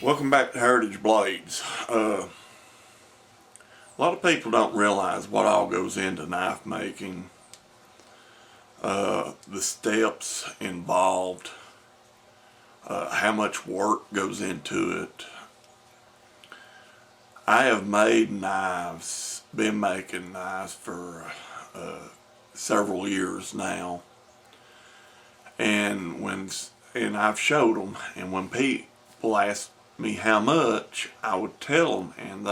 Welcome back to Heritage Blades. A lot of people don't realize what all goes into knife making, the steps involved, how much work goes into it. I have made knives, been making knives for several years now, and I've showed them, and when people ask me how much, I would tell them, and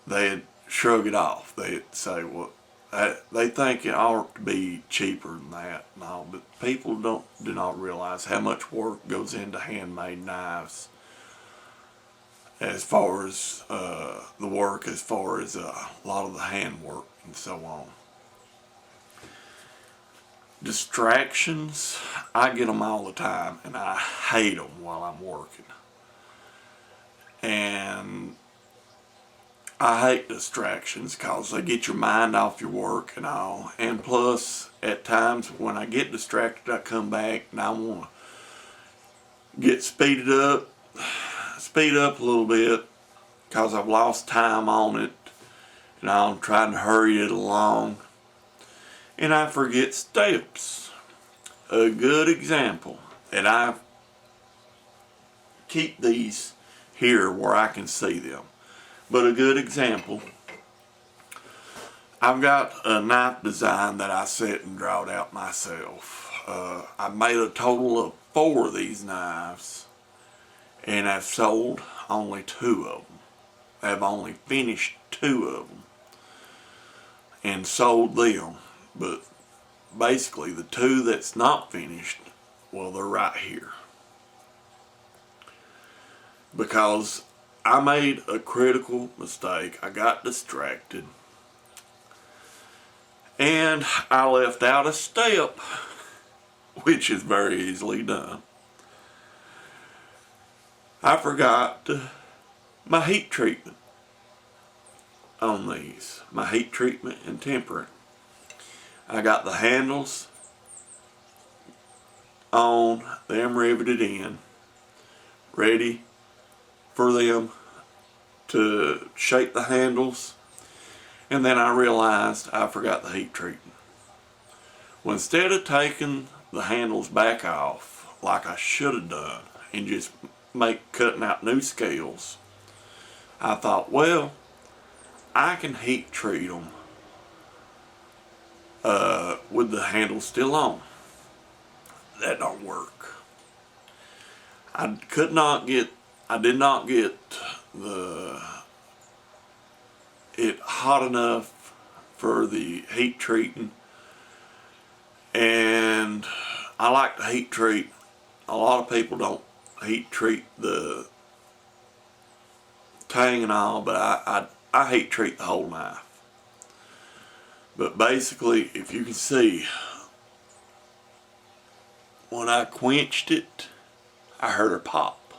they'd shrug it off. They'd say, "Well, they think it ought to be cheaper than that." No, but people do not realize how much work goes into handmade knives. As far as the work, as far as a lot of the handwork and so on. Distractions, I get them all the time, and I hate them while I'm working. And I hate distractions because they get your mind off your work and all. And plus, at times when I get distracted, I come back and I want to get speed up a little bit because I've lost time on it, and I'm trying to hurry it along. And I forget steps. A good example, and I keep these here where I can see them, but a good example, I've got a knife design that I set and drawed out myself. I made a total of 4 of these knives, and I've sold only 2 of them. I've only finished 2 of them and sold them. But basically, the 2 that's not finished, well, they're right here. Because I made a critical mistake. I got distracted. And I left out a step, which is very easily done. I forgot my heat treatment on these. My heat treatment and tempering. I got the handles on, them riveted in, ready for them to shape the handles, and then I realized I forgot the heat treatment. Well, instead of taking the handles back off like I should have done and just cutting out new scales, I thought, well, I can heat treat them with the handle still on. That don't work. I did not get it hot enough for the heat treating, and I like to heat treat. A lot of people don't heat treat the tang and all, but I heat treat the whole knife. But basically, if you can see, when I quenched it, I heard her pop.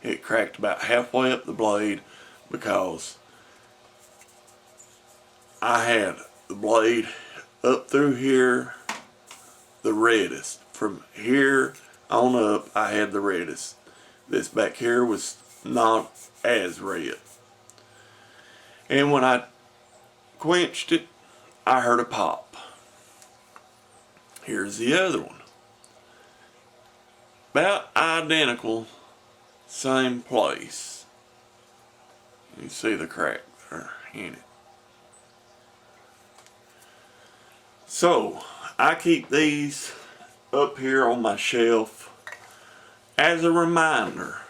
It cracked about halfway up the blade because I had the blade up through here, the reddest. From here on up, I had the reddest. This back here was not as red. And when I quenched it, I heard a pop. Here's the other one. About identical, same place. You see the crack there in it. So, I keep these up here on my shelf as a reminder.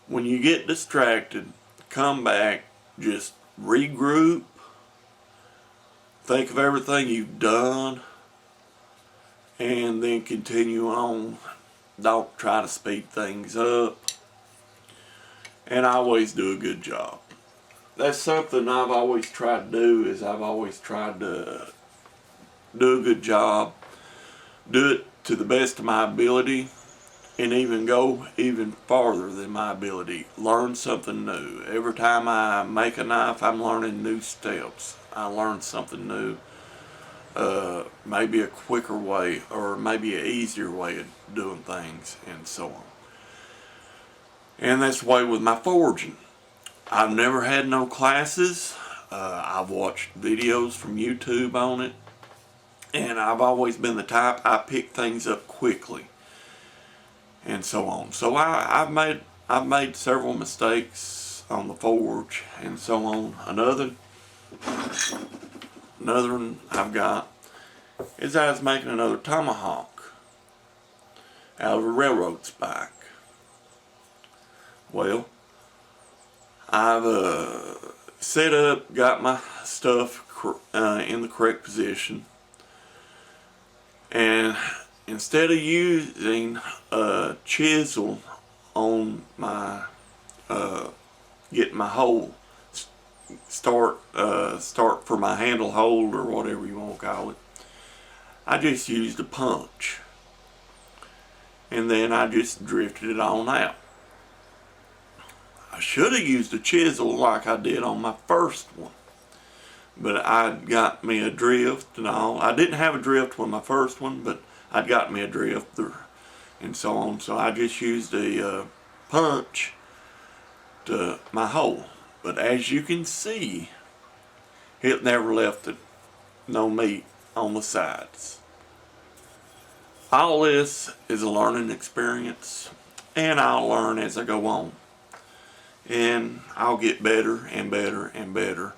When you get distracted, come back, just regroup, think of everything you've done, and then continue on. Don't try to speed things up, and I always do a good job. That's something I've always tried to do, is I've always tried to do a good job, do it to the best of my ability, and even go even farther than my ability. Learn something new. Every time I make a knife, I'm learning new steps. I learn something new. maybe a quicker way or maybe an easier way of doing things and so on. And that's the way with my forging. I've never had no classes. I've watched videos from YouTube on it, and I've always been the type I pick things up quickly and so on. So I've made several mistakes on the forge and so on. Another one I've got is I was making another tomahawk out of a railroad spike. Well, I've set up, got my stuff in the correct position, and instead of using a chisel on my getting my hole start for my handle hold or whatever you want to call it, I just used a punch, and then I just drifted it on out. I should have used a chisel like I did on my first one, but I'd got me a drift and all. I didn't have a drift with my first one, but I'd got me a drift and so on. So I just used a punch to my hole. But as you can see, it never left no meat on the sides. All this is a learning experience, and I'll learn as I go on. And I'll get better and better and better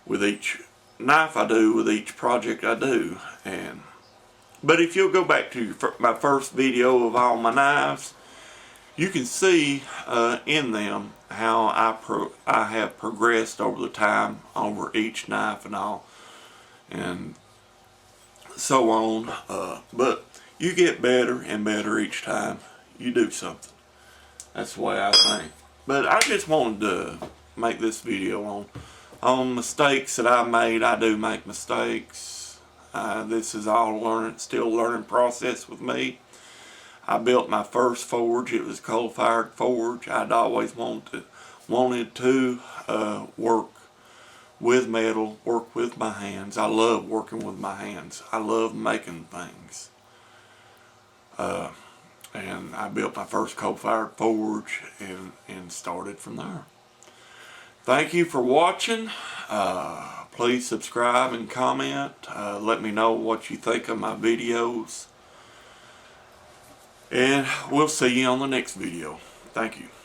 with each knife I do, with each project I do. But if you'll go back to my first video of all my knives, you can see in them how I have progressed over the time over each knife and all, and so on. But you get better and better each time you do something. That's the way I think. But I just wanted to make this video on mistakes that I made. I do make mistakes. This is all still learning process with me. I built my first forge. It was a coal-fired forge. I'd always wanted to work with metal, work with my hands. I love working with my hands. I love making things. And I built my first coal-fired forge and started from there. Thank you for watching. Please subscribe and comment. Let me know what you think of my videos. And we'll see you on the next video. Thank you.